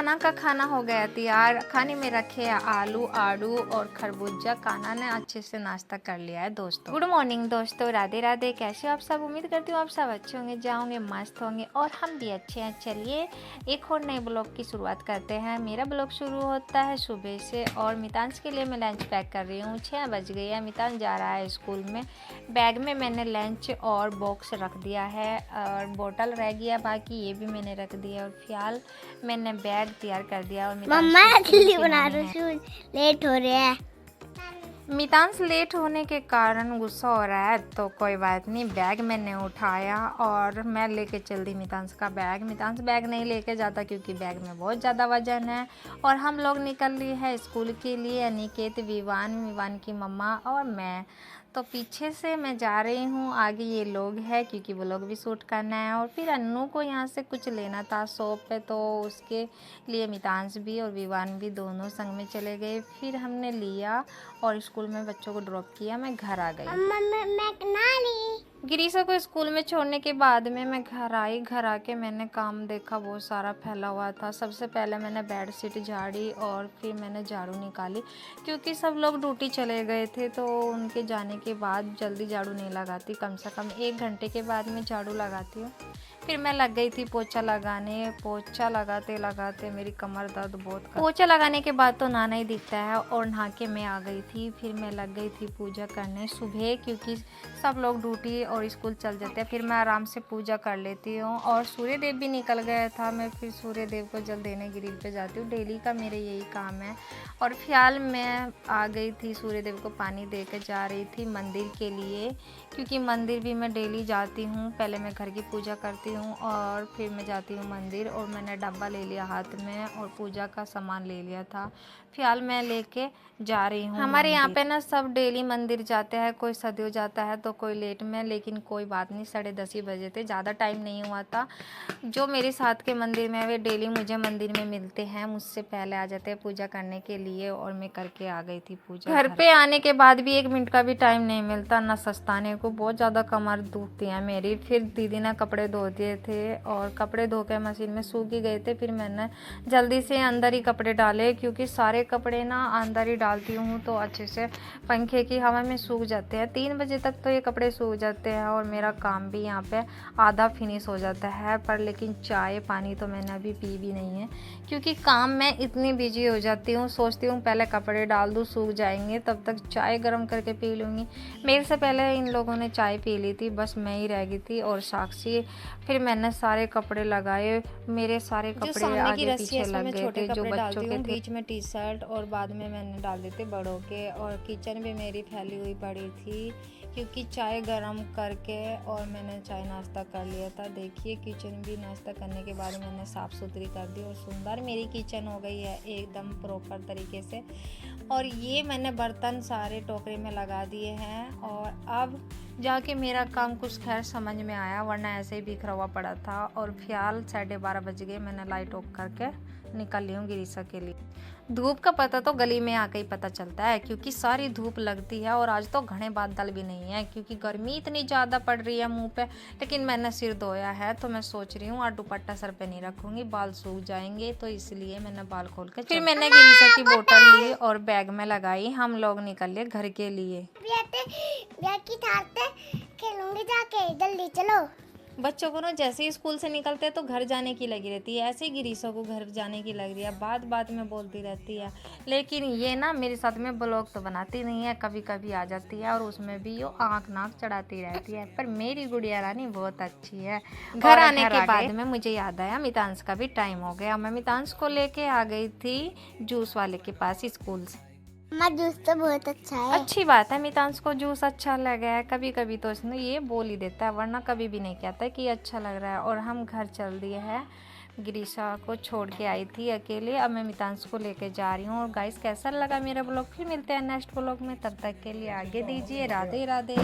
कान्हा का खाना हो गया तैयार। खाने में रखे हैं आलू, आड़ू और खरबूजा। कान्हा ने अच्छे से नाश्ता कर लिया है दोस्तों। गुड मॉर्निंग दोस्तों, राधे राधे। कैसे हो आप सब? उम्मीद करती हूँ आप सब अच्छे होंगे, जाओगे मस्त होंगे और हम भी अच्छे हैं। चलिए एक और नए ब्लॉग की शुरुआत करते हैं। मेरा ब्लॉग शुरू होता है सुबह से और मितांश के लिए मैं लंच पैक कर रही हूँ। 6 बज गई है, मितांश जा रहा है स्कूल में। बैग में मैंने लंच और बॉक्स रख दिया है और बोतल रह गया बाकी, ये भी मैंने रख दिया। और फिलहाल मैंने बैग तैयार कर दिया। और मम्मा जल्दी बना रही हूँ, लेट हो रहे हैं। मितांश लेट होने के कारण गुस्सा हो रहा है, तो कोई बात नहीं। बैग मैंने उठाया और मैं लेके चल दी मितांश का बैग। मितांश बैग नहीं लेके जाता क्योंकि बैग में बहुत ज़्यादा वजन है। और हम लोग निकल लिए हैं स्कूल के लिए, अनिकेत, विवान की मम्मा और मैं। तो पीछे से मैं जा रही हूँ, आगे ये लोग हैं क्योंकि वो लोग भी शूट करना है। और फिर अन्नू को यहाँ से कुछ लेना था शॉप पे, तो उसके लिए मितांश भी और विवान भी दोनों संग में चले गए। फिर हमने लिया और स्कूल में बच्चों को ड्रॉप किया, मैं घर आ गई। गिरीशा को स्कूल में छोड़ने के बाद में मैं घर आई। घर आके मैंने काम देखा, बहुत सारा फैला हुआ था। सबसे पहले मैंने बेड शीट झाड़ी और फिर मैंने झाड़ू निकाली क्योंकि सब लोग ड्यूटी चले गए थे, तो उनके जाने के बाद जल्दी झाड़ू नहीं लगाती, कम से कम 1 घंटे के बाद में झाड़ू लगाती हूँ। फिर मैं लग गई थी पोछा लगाने। पोछा लगाते लगाते मेरी कमर दर्द बहुत कर। पोछा लगाने के बाद तो नहाना ही दिखता है और नहा के मैं आ गई थी। फिर मैं लग गई थी पूजा करने सुबह, क्योंकि सब लोग ड्यूटी और स्कूल चल जाते हैं। फिर मैं आराम से पूजा कर लेती हूँ। और सूर्य देव भी निकल गया था, मैं फिर सूर्य देव को जल देने ग्रिल पे जाती हूँ। डेली का मेरे यही काम है। और फिलहाल मैं आ गई थी, सूर्य देव को पानी दे के जा रही थी मंदिर के लिए, क्योंकि मंदिर भी मैं डेली जाती हूँ। पहले मैं घर की पूजा करती हूँ और फिर मैं जाती हूँ मंदिर। और मैंने डब्बा ले लिया हाथ में और पूजा का सामान ले लिया था। फिलहाल मैं लेके जा रही हूँ। हमारे यहाँ पे ना सब डेली मंदिर जाते हैं, कोई सदियों जाता है तो कोई लेट में, लेकिन कोई बात नहीं, 10:30 बजे थे, ज़्यादा टाइम नहीं हुआ था। जो मेरे साथ के मंदिर में वे डेली मुझे मंदिर में मिलते हैं, मुझसे पहले आ जाते हैं पूजा करने के लिए। और मैं करके आ गई थी पूजा। घर पे आने के बाद भी 1 मिनट का भी टाइम नहीं मिलता ना सस्ताने को, बहुत ज़्यादा कमर दुखती है मेरी। फिर दीदी ने कपड़े धो दिए थे और कपड़े धो के मशीन में सूख ही गए थे। फिर मैंने जल्दी से अंदर ही कपड़े डाले, क्योंकि सारे कपड़े ना अंदर ही डालती हूँ तो अच्छे से पंखे की हवा में सूख जाते हैं। 3 बजे तक तो ये कपड़े सूख जाते हैं और मेरा काम भी यहाँ पे आधा फिनिश हो जाता है। पर लेकिन चाय पानी तो मैंने अभी पी भी नहीं है, क्योंकि काम में इतनी बिजी हो जाती हूँ। सोचती हूँ पहले कपड़े डाल दूँ, सूख जाएंगे, तब तक चाय गर्म करके पी लूँगी। मेरे से पहले इन लोगों ने चाय पी ली थी, बस मैं ही रह गई थी और साक्षी। फिर मैंने सारे कपड़े लगाए, मेरे सारे कपड़े आगे पीछे लग गए थे जो बच्चों के थे। बीच में टी शर्ट और बाद में मैंने डाल दी थी बड़ों के। और किचन भी मेरी फैली हुई पड़ी थी, क्योंकि चाय गरम करके और मैंने चाय नाश्ता कर लिया था। देखिए किचन भी नाश्ता करने के बाद मैंने साफ़ सुथरी कर दी और सुंदर मेरी किचन हो गई है एकदम प्रॉपर तरीके से। और ये मैंने बर्तन सारे टोकरे में लगा दिए हैं और अब जाके मेरा काम कुछ खैर समझ में आया, वरना ऐसे ही बिखरा हुआ पड़ा था। और फिलहाल 12:30 बज गए, मैंने लाइट ऑफ करके निकल ली हूँ गिरीशा के लिए। धूप का पता तो गली में आके ही पता चलता है, क्योंकि सारी धूप लगती है। और आज तो घने बादल भी नहीं है, क्योंकि गर्मी इतनी ज़्यादा पड़ रही है मुंह पे। लेकिन मैंने सिर धोया है तो मैं सोच रही हूँ आज दुपट्टा सर पे नहीं रखूँगी, बाल सूख जाएंगे, तो इसलिए मैंने बाल खोल के फिर मैंने गिरीशा की बोतल ली और बैग में लगाई। हम लोग निकले घर के लिए। खेलूंगी जाके, जल्दी चलो। बच्चों को ना जैसे ही स्कूल से निकलते हैं तो घर जाने की लगी रहती है, ऐसे ही गिरीशा को घर जाने की लग रही है, बात बात में बोलती रहती है। लेकिन ये ना मेरे साथ में ब्लॉग तो बनाती नहीं है, कभी कभी आ जाती है और उसमें भी वो आँख नाक चढ़ाती रहती है। पर मेरी गुड़िया रानी बहुत अच्छी है। घर आने के बाद में मुझे याद आया मितांश का भी टाइम हो गया। मैं मितांश को लेके आ गई थी जूस वाले के पास स्कूल से। जूस तो बहुत अच्छा है। अच्छी बात है, मितांश को जूस अच्छा लगा है। कभी कभी तो उसने ये बोल ही देता है, वरना कभी भी नहीं कहता है कि अच्छा लग रहा है। और हम घर चल दिए हैं, गिरीशा को छोड़ के आई थी अकेले, अब मैं मितांश को लेके जा रही हूँ। और गाइस कैसा लगा मेरा ब्लॉग, फिर मिलते हैं नेक्स्ट ब्लॉग में, तब तक के लिए आगे दीजिए राधे राधे।